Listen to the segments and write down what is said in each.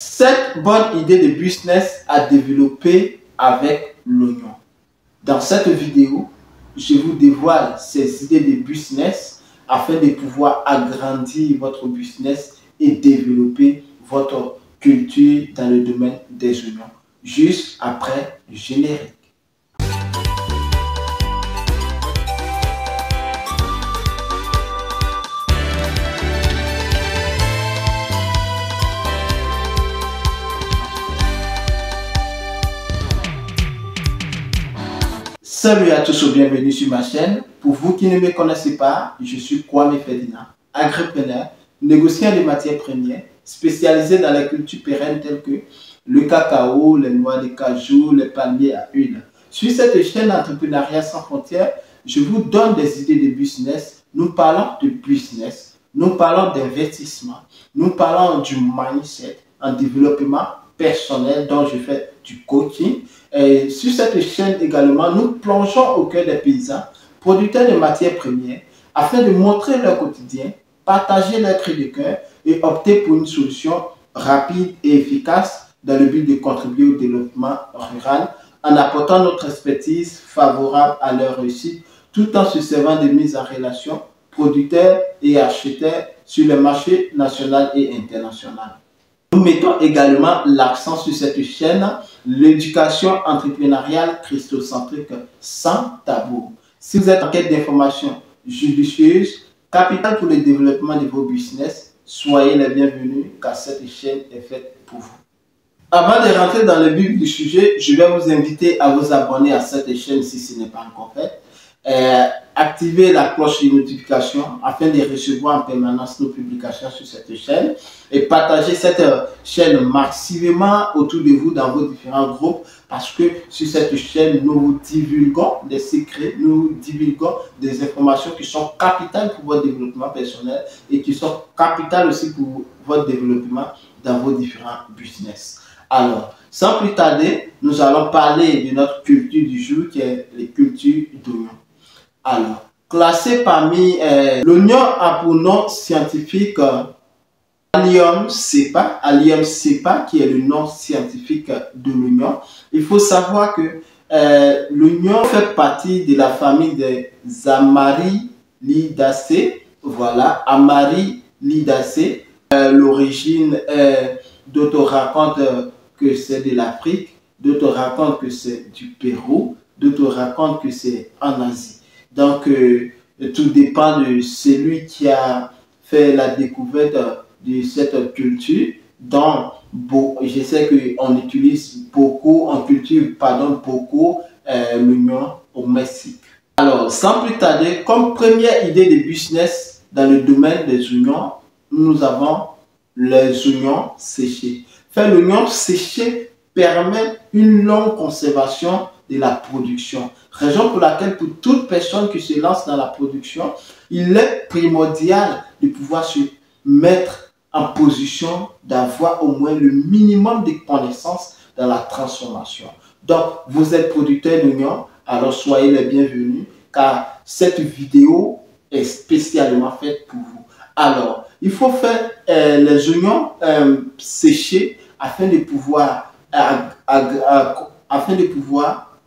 7 bonnes idées de business à développer avec l'oignon. Dans cette vidéo, je vous dévoile ces idées de business afin de pouvoir agrandir votre business et développer votre culture dans le domaine des oignons. Juste après le générique. Salut à tous, bienvenue sur ma chaîne. Pour vous qui ne me connaissez pas, je suis Kwame Ferdinand, agripreneur, négociant de matières premières, spécialisé dans les cultures pérennes telles que le cacao, les noix de cajou, les palmiers à huile. Sur cette chaîne Entrepreneuriat sans frontières, je vous donne des idées de business. Nous parlons de business, nous parlons d'investissement, nous parlons du mindset en développement personnel dont je fais du coaching. Et sur cette chaîne également, nous plongeons au cœur des paysans, producteurs de matières premières, afin de montrer leur quotidien, partager leurs cris de cœur et opter pour une solution rapide et efficace dans le but de contribuer au développement rural en apportant notre expertise favorable à leur réussite, tout en se servant de mise en relation producteurs et acheteurs sur le marché national et international. Nous mettons également l'accent sur cette chaîne, l'éducation entrepreneuriale christocentrique sans tabou. Si vous êtes en quête d'informations judicieuses, capitales pour le développement de vos business, soyez les bienvenus car cette chaîne est faite pour vous. Avant de rentrer dans le vif du sujet, je vais vous inviter à vous abonner à cette chaîne si ce n'est pas encore fait. Activez la cloche de notification afin de recevoir en permanence nos publications sur cette chaîne et partagez cette chaîne massivement autour de vous dans vos différents groupes parce que sur cette chaîne nous divulguons des secrets, nous divulguons des informations qui sont capitales pour votre développement personnel et qui sont capitales aussi pour votre développement dans vos différents business. Alors, sans plus tarder, nous allons parler de notre culture du jour qui est les cultures d'oignons. Alors, classé parmi l'oignon a pour nom scientifique Allium cepa, qui est le nom scientifique de l'oignon. Il faut savoir que l'oignon fait partie de la famille des Amaryllidaceae. Voilà, Amaryllidaceae. L'origine, d'autres racontent que c'est de l'Afrique, d'autres racontent que c'est du Pérou, d'autres racontent que c'est en Asie. Donc, tout dépend de celui qui a fait la découverte de cette culture. Donc, je sais qu'on utilise beaucoup, on cultive, beaucoup l'oignon au Mexique. Alors, sans plus tarder, comme première idée de business dans le domaine des oignons, nous avons les oignons séchés. Faire l'oignon séché permet une longue conservation de la production. Raison pour laquelle pour toute personne qui se lance dans la production, il est primordial de pouvoir se mettre en position d'avoir au moins le minimum de connaissances dans la transformation. Donc, vous êtes producteur d'oignons, alors soyez les bienvenus car cette vidéo est spécialement faite pour vous. Alors, il faut faire les oignons séchés afin de pouvoir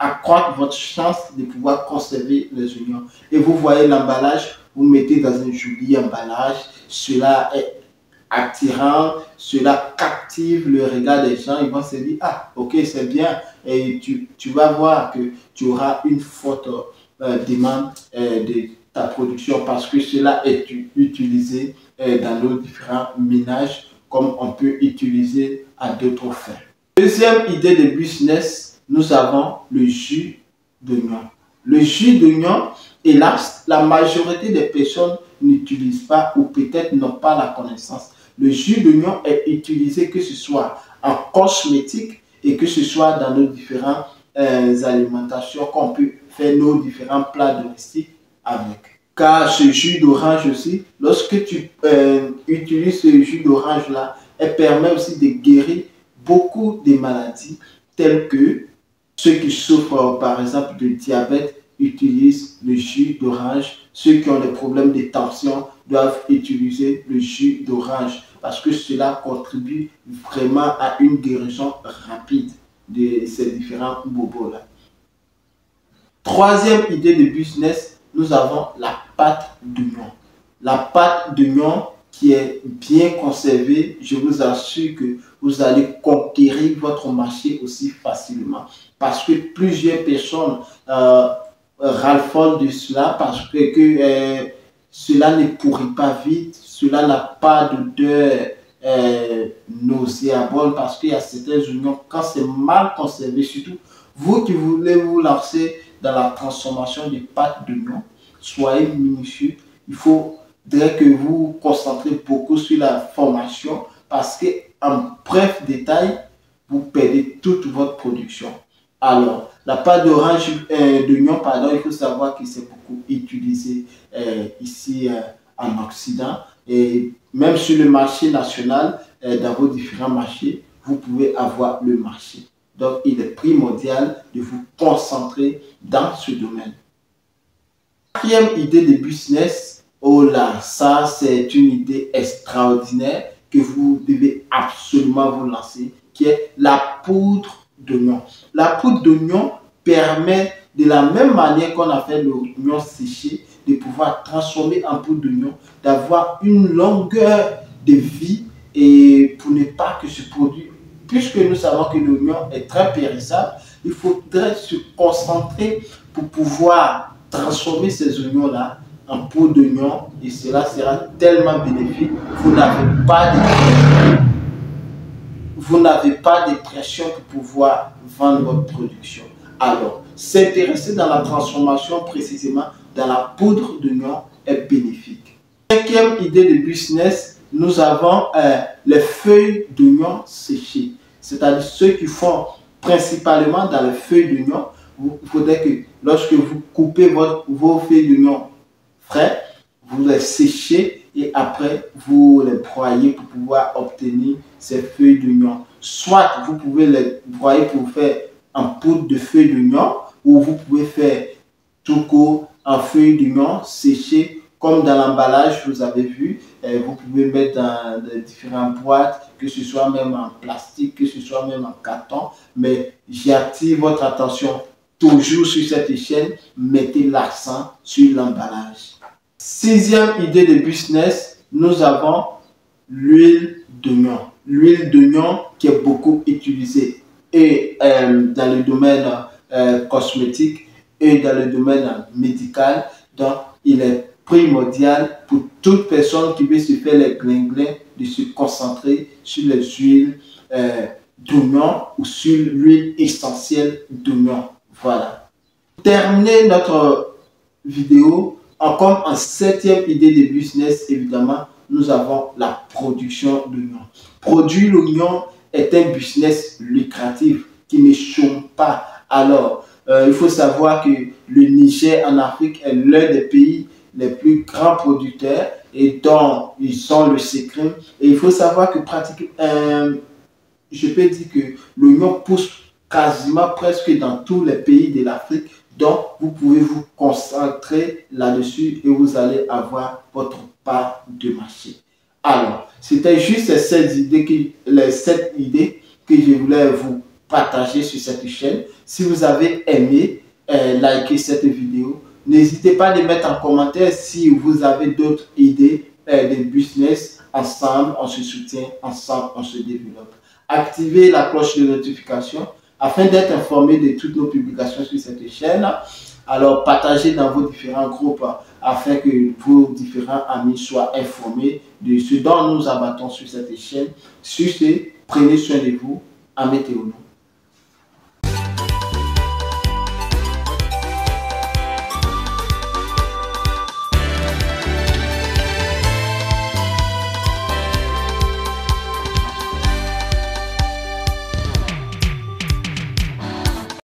accroître votre chance de pouvoir conserver les oignons. Et vous voyez l'emballage, vous mettez dans un joli emballage, cela est attirant, cela captive le regard des gens, ils vont se dire, ah ok c'est bien, et tu vas voir que tu auras une forte demande de ta production parce que cela est utilisé dans nos différents ménages comme on peut utiliser à d'autres fins. Deuxième idée de business, nous avons le jus d'oignon. Le jus d'oignon, hélas, la majorité des personnes n'utilisent pas ou peut-être n'ont pas la connaissance. Le jus d'oignon est utilisé que ce soit en cosmétique et que ce soit dans nos différentes alimentations qu'on peut faire nos différents plats domestiques avec. Car ce jus d'orange aussi, lorsque tu utilises ce jus d'orange là, elle permet aussi de guérir beaucoup de maladies telles que ceux qui souffrent par exemple de diabète utilisent le jus d'orange. Ceux qui ont des problèmes de tension doivent utiliser le jus d'orange. parce que cela contribue vraiment à une guérison rapide de ces différents bobos-là. Troisième idée de business, nous avons la pâte d'oignon. La pâte d'oignon qui est bien conservée, je vous assure que vous allez conquérir votre marché aussi facilement. Parce que plusieurs personnes raffolent de cela parce que cela ne pourrit pas vite, cela n'a pas d'odeur nauséabonde parce qu'il y a certains oignons, quand c'est mal conservé, surtout vous qui voulez vous lancer dans la transformation des pâtes d'oignon, soyez minutieux. Il faudrait que vous vous concentrez beaucoup sur la formation parce qu'en bref détail, vous perdez toute votre production. Alors, la pâte d'oignon, il faut savoir que c'est beaucoup utilisé ici en Occident et même sur le marché national, dans vos différents marchés, vous pouvez avoir le marché. Donc, il est primordial de vous concentrer dans ce domaine. Quatrième idée de business, oh là, ça c'est une idée extraordinaire que vous devez absolument vous lancer, qui est la poudre d'oignon. La poudre d'oignon permet, de la même manière qu'on a fait l'oignon séché, de pouvoir transformer en poudre d'oignon, d'avoir une longueur de vie et pour ne pas que ce produit, puisque nous savons que l'oignon est très périssable, il faudrait se concentrer pour pouvoir transformer ces oignons-là en poudre d'oignon et cela sera tellement bénéfique. Vous n'avez pas de pression pour pouvoir vendre votre production. Alors, s'intéresser dans la transformation précisément dans la poudre d'oignon est bénéfique. Cinquième idée de business, nous avons les feuilles d'oignon séchées. C'est-à-dire ceux qui font principalement dans les feuilles d'oignon. Il faudrait que lorsque vous coupez vos feuilles d'oignon frais, vous les séchez et après vous les broyez pour pouvoir obtenir ces feuilles d'oignon. Soit vous pouvez les broyer pour faire en poudre de feuilles d'oignon ou vous pouvez faire tout court en feuilles d'oignon séchées comme dans l'emballage, vous avez vu, vous pouvez mettre dans de différentes boîtes, que ce soit même en plastique, que ce soit même en carton, mais j'attire votre attention toujours sur cette chaîne, mettez l'accent sur l'emballage. Sixième idée de business, nous avons l'huile d'oignon. L'huile d'oignon qui est beaucoup utilisée et dans le domaine cosmétique et dans le domaine médical. Donc, il est primordial pour toute personne qui veut se faire les glinglins de se concentrer sur les huiles d'oignon ou sur l'huile essentielle d'oignon. Voilà. Pour terminer notre vidéo, comme en septième idée de business, évidemment, nous avons la production d'oignon. Produire l'oignon est un business lucratif qui ne chôme pas. Alors, il faut savoir que le Niger en Afrique est l'un des pays les plus grands producteurs et dont ils ont le secret. Et il faut savoir que pratiquement, je peux dire que l'oignon pousse quasiment presque dans tous les pays de l'Afrique. Donc, vous pouvez vous concentrer là-dessus et vous allez avoir votre part de marché. Alors, c'était juste les 7 idées que je voulais vous partager sur cette chaîne. Si vous avez aimé, likez cette vidéo. N'hésitez pas à les mettre en commentaire si vous avez d'autres idées de business. Ensemble, on se soutient, ensemble, on se développe. Activez la cloche de notification afin d'être informé de toutes nos publications sur cette chaîne. Alors, partagez dans vos différents groupes afin que vos différents amis soient informés de ce dont nous abattons sur cette chaîne. Sur ce, prenez soin de vous. À météo.